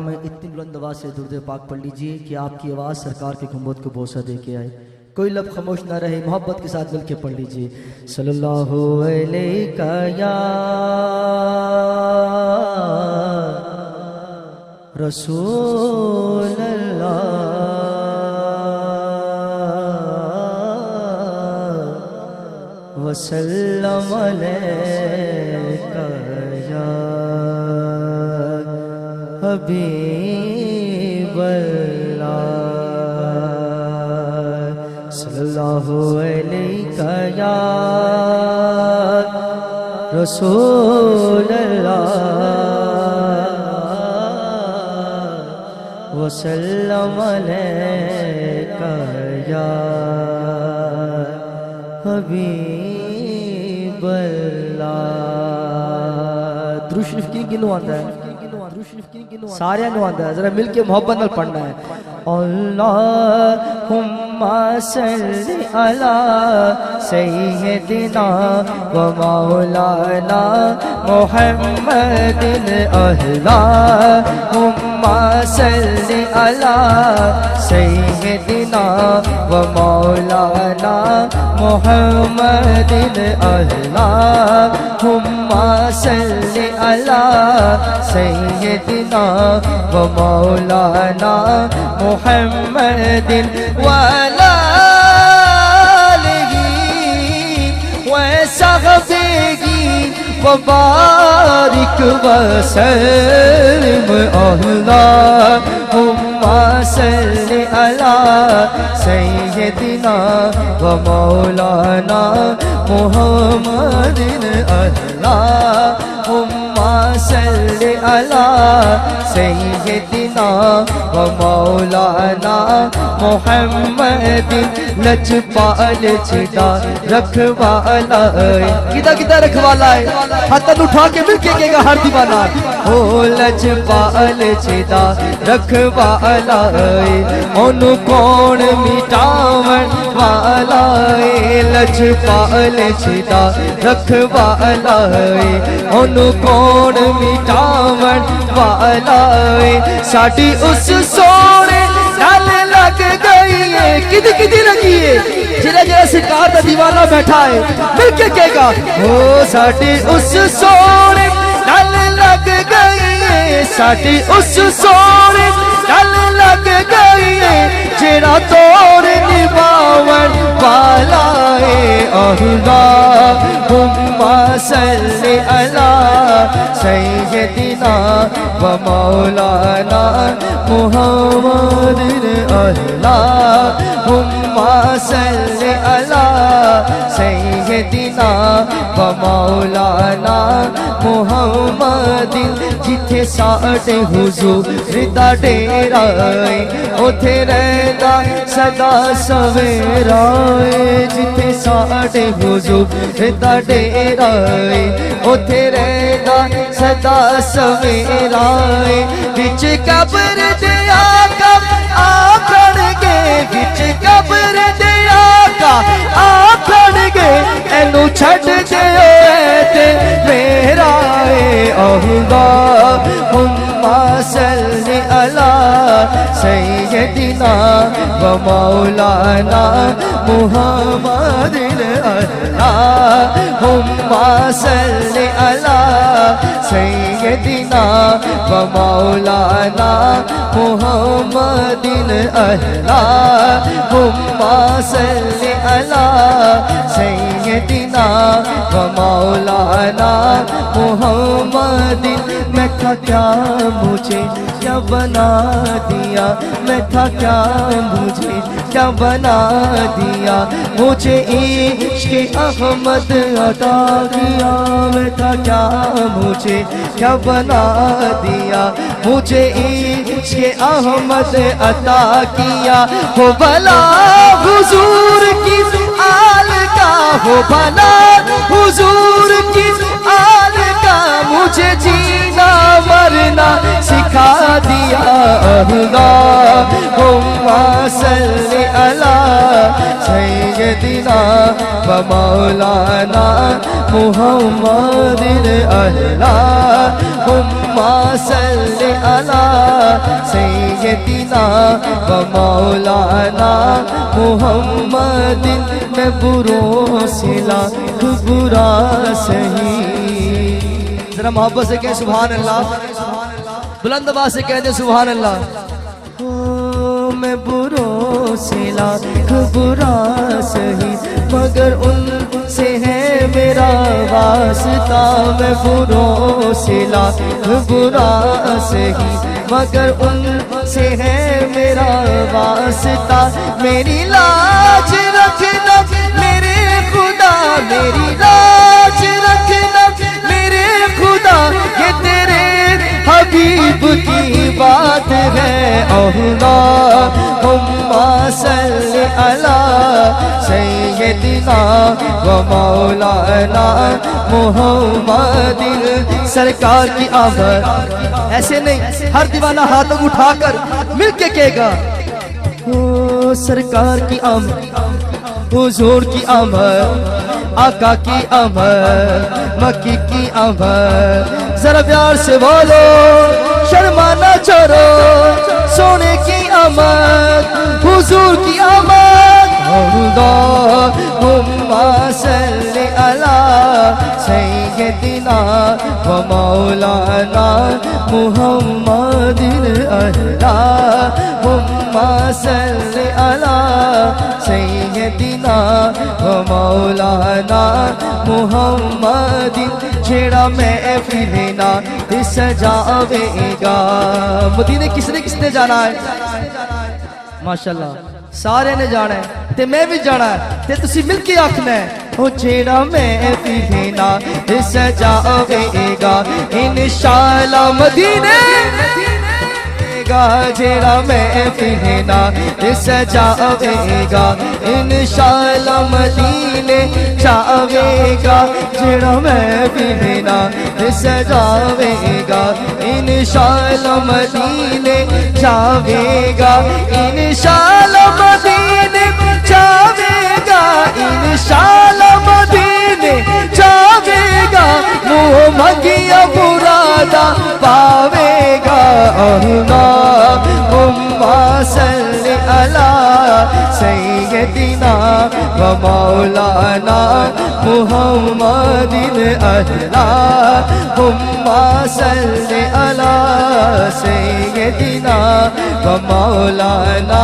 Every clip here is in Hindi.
में इतनी बुलंद आवाज़ से दुर्द पाक पढ़ लीजिए कि आपकी आवाज़ सरकार के गुंबद को बोसा दे के आए। कोई लब खामोश ना रहे, मोहब्बत के साथ मिलके पढ़ लीजिए। सल्लल्लाहु अलैका या रसूल अल्लाह वसल्लम अलैका या हबीब अल्लाह। सल्लल्लाहु अलैका या रसूल अल्लाह वसल्लम अलैका या हबीब अल्लाह। दुरूद शरीफ किन्नू आंदा है? सारे आंदा है, जरा मिलके मोहब्बत नाल पढ़ना है। अल्लाहुम्मा सल्ली अला सय्यदिना व मौलाना मुहम्मदिन। अल्लाहुम्मा सल्ली अला सय्यदिना व मौलाना मुहम्मदिन। अल्लाहुम्मा सल्ली अला सय्यदिना व मौलाना मुहम्मदिन व अला आलिही व सहबिही व बारिक व सल्लिम। अल्लाहुम्मा सल्ली अला सय्यदिना व मौलाना मुहम्मदिन। अल्लाहुम्मा सल्ली अला सय्यदिना व मौलाना मुहम्मदिन। लजपाल जिदा रखवाला किदा किदा रखवाला है, हाथ उठा के मिलके कहेगा हर दीवाना। ओ लजपाल जिदा रखवाला ओनु कौन मिटावन वाला। लजपाल जिदा रखवाला ओनु कौन मिटावन वाला। साडी उस सोने नाल लग गई है, किदी किदी लगी है, जिला जिला सरकार दा दीवाना बैठा है, मिलके कहेगा ओ साडी उस सोने नाल लग गई है। साडी उस सोने नाल लग गई है, जेड़ा तोर निभावन वाला है। अल्लाहुम्मा सल्ली अला सय्यदिना व मौलाना मुहम्मदिन। अल्लाहुम्मा सल्ली अला सय्यदिना व मौलाना मुहम्मदिन। जिथे साडे हुजूर दा डेरा है, उथे रहंदा सदा सवेरा है। जिथे साडे हुजूर दा डेरा है, उथे रहंदा सदा सवेरा है। विच कब्र दे आका आखणगे, विच कब्र दे आका आखणगे, एनू छड्ड दिओ ते मेरा है। अल्लाहुम्मा सल्ली अला सय्यदिना व मौलाना मुहम्मदिन। अल्लाहुम्मा सल्ली अला सय्यदिना व मौलाना मुहम्मदिन। अल्लाहुम्मा सल्ली अला सय्यदिना व मौलाना मुहम्मदिन। मैं था क्या मुझे क्या बना दिया, मैं था क्या मुझे क्या बना दिया, मुझे इश्क़ अहमद अता किया। मैं था क्या मुझे क्या बना दिया, मुझे इश्क़ अहमद अता किया। हो भला हुजूर की आल का, हो भला हुजूर की आल का, मुझे जीना मरना सिखा दिया। अल्लाहुम्मा सल्ली अला सय्यदिना व मौलाना मुहम्मदिन अल्लाहुम्मा सल्लि अला सय्यदिना व मौलाना मुहम्मदिन। मैं बुरों से लाख बुरा सही। जरा मोहब्बत से कहें सुभान अल्लाह, बुलंद आवाज से कह दे सुभान अल्लाह। मैं बुरों से लाख बुरा सही, मगर उनसे है मेरा वास्ता। मैं बुरों से लाख बुरा सही, मगर उनसे है मेरा वास्ता। मेरी लाज रखना मेरे खुदा, मेरी लाज रखना मेरे खुदा, ये तेरे हबीब की बात है। अल्लाहुम्मा सल्लि अला सय्यदिना व मौलाना मुहम्मदिन। सरकार की आमद ऐसे नहीं, हर दीवाना हाथों उठाकर मिलके कहेगा ओ सरकार की आमद, हुजूर की आमद, आका की आमद, मक्की की आमद। जरा प्यार से बोलो, शर्माना छोड़ो, सोने की आमद, हुजूर की आमद। अल्लाहुम्मा सल्लि अला सय्यदिना व मौलाना मुहम्मदिन अल्लाहुम्मा सल्लि अला सय्यदिना व मौलाना मुहम्मदिन। छेड़ा महफिल ना सजावेगा। मदीने किसने किसने जाना है? माशाल्लाह सारे ने जाना है, ते मैं भी जाना है, ते तुसी मिलके आखना है ओ छेड़ा महफिल ना सजावेगा इंशाअल्लाह। मदीने जेड़ा महफिल ना सजावेगा इंशाअल्लाह। मदीने जावेगा जेड़ा महफिल ना सजावेगा इंशाअल्लाह। मदीने जावेगा इंशाअल्लाह। मदीने जावेगा इंशाअल्लाह। मदीने जावेगा, मुँह मंगिया मुरादा पावेगा। अल्लाहुम्मा सल्लि अला सय्यदिना व मौलाना मुहम्मदिन अल्लाहुम्मा सल्लि अला सय्यदिना व मौलाना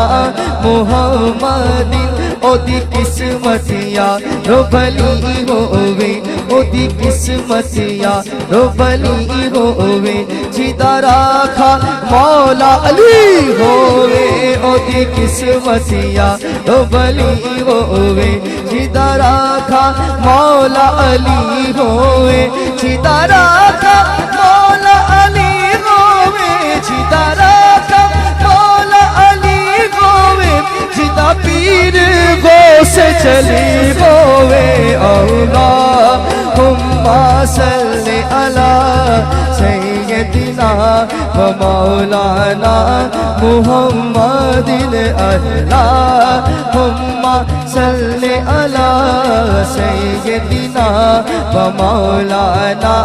मुहम्मदिन। ओदी किस्मतिया रो भली होवे, ओदी किस्मतिया रो भली होवे, जिदा राखा मौला अली होवे। ओदी किस्मतिया रो भली होवे, जिदा राखा मौला अली होवे, जिदा राखा मौला अली होवे, जिदा राखा मौला अली होवे, जिदा पीर गो से चली होवे। अल्लाहुम्मा सल्लि अला सय्यदिना व मौलाना मुहम्मदिन अल्लाहुम्मा सल्लि अला सय्यदिना व मौलाना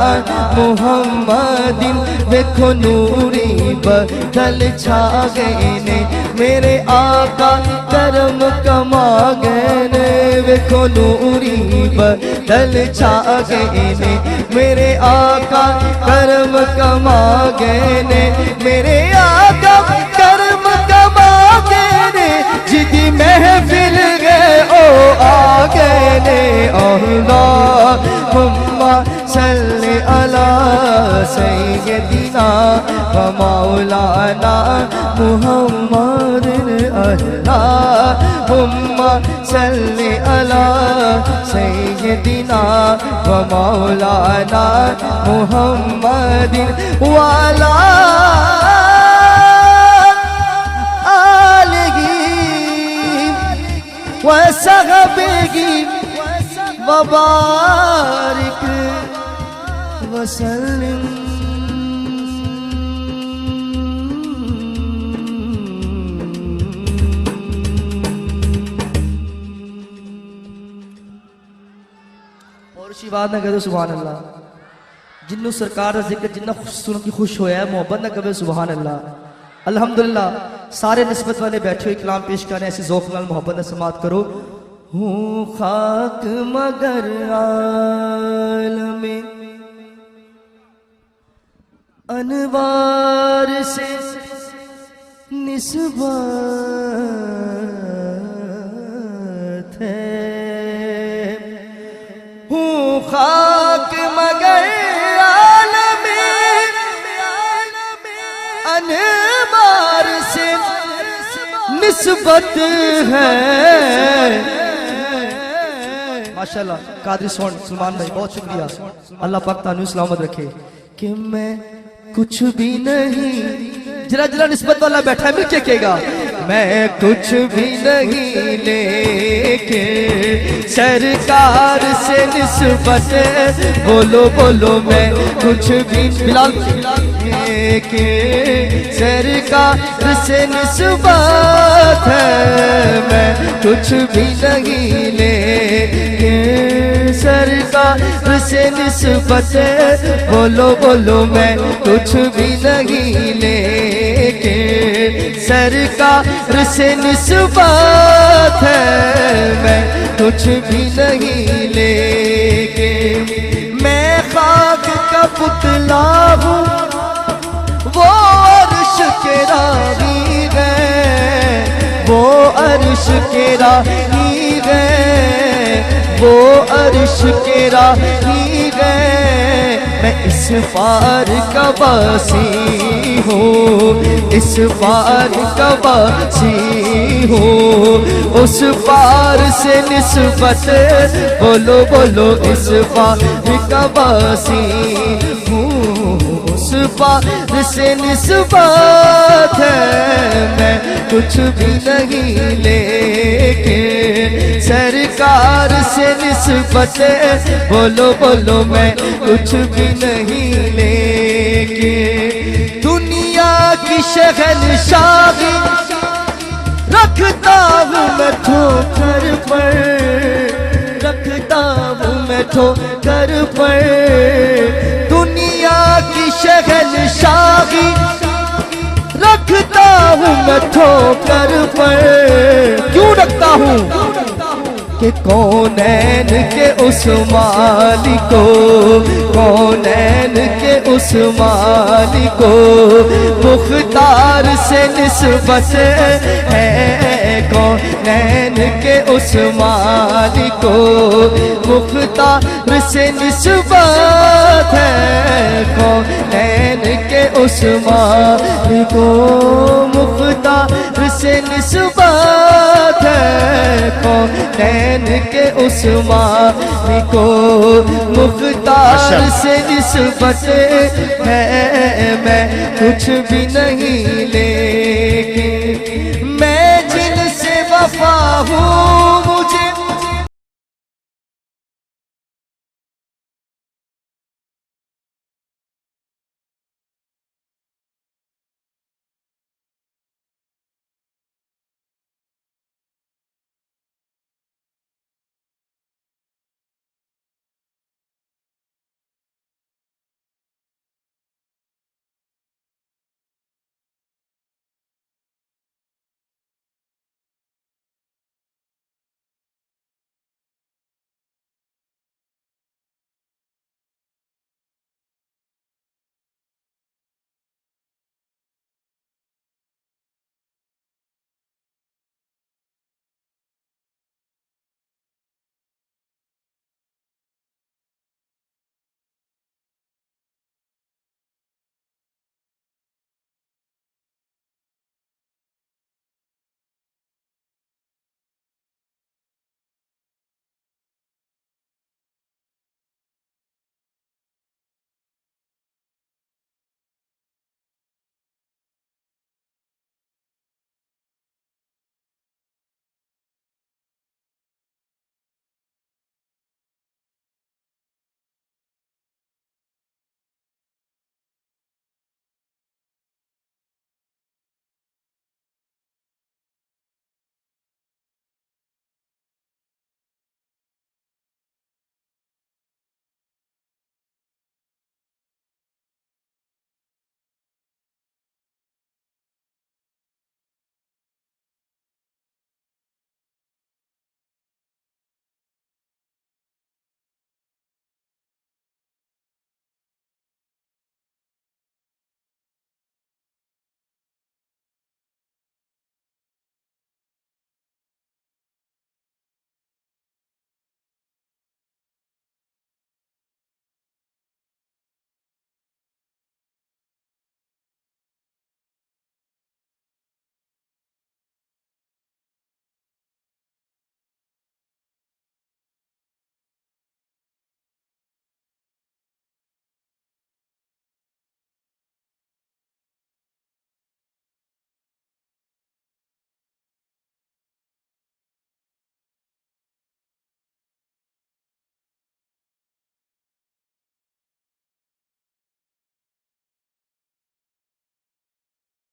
मुहम्मदिन। देखो नूरी बदल छा गए ने मेरे आका करम कमा गए ने। देखो नूरी बदल छा गए ने मेरे आका करम कमा गए ने। मेरे आका करम कमा गए ने, जिदी महफिल गए ओ आ गए ने। अल्लाहुम्मा सल्लि अला सय्यदिना व मौलाना मुहम्मदिन अल्लाहुम्मा सल्लि अला सय्यदिना व मौलाना मुहम्मदिन वाला आलिही व सहबिही व बारिक वसल्लिम। बात ना करो सुभान अल्लाह। जिन्नू सरकार का जिक्र जिन्ना सुन के खुश होया है, मोहब्बत ना करो सुभान अल्लाह। अल्हम्दुलिल्लाह सारे निस्बत वाले बैठे हुए कलाम पेश कर रहे हैं, ऐसे ज़ौक़ नाल मोहब्बत से समात करो। हूँ खाक मगर आलमे अनवार से निस्बत है। हूँ खाक मगर आलमे अनवार से निस्बत है। माशाल्लाह कादरी सोन सलमान भाई बहुत शुक्रिया, अल्लाह पाक तानु सलामत रखे। कि मैं कुछ भी नहीं, जरा जरा निस्बत वाला बैठा है मिल के कहेगा, मैं कुछ भी नहीं लेके सरकार से निस्बत, बोलो बोलो मैं कुछ भी बिलाल के सरकार से निस्बत है। मैं कुछ भी नहीं लेके सरकार से निस्बत, बोलो बोलो मैं कुछ भी नहीं लेके सरकार से निस्बत है। मैं कुछ भी नहीं लेके मैं खाक का पुतला हूँ, वो अर्श के राही गए, वो अर्श के राही गए, वो अर्श के राही गए। मैं इस पार का वासी हूँ, इस पार का वासी हूँ, उस पार से निस्बत, बोलो बोलो इस पार का वासी हूँ, उस पार से निस्बत है। मैं कुछ भी नहीं लेके सरकार से निस्बत, बोलो बोलो मैं कुछ भी नहीं लेके दुनिया की शहंशाही रखता हूँ मैं ठोकर पर, रखता हूँ मैं ठोकर पर। दुनिया की शहंशाही रखता हूँ मैं ठोकर पर। क्यों रखता हूँ कि कौनैन के उस मालिको, कौनैन के उस मालिको मुख्तार से निस्बत है। कौनैन के उस मालिको मुख्तार से निस्बत है। कौनैन के उस मालिको मुख्तार से निस्बत है। कौनैन के उस मालिको मुख्तार से निस्बत है। मैं कुछ भी नहीं ले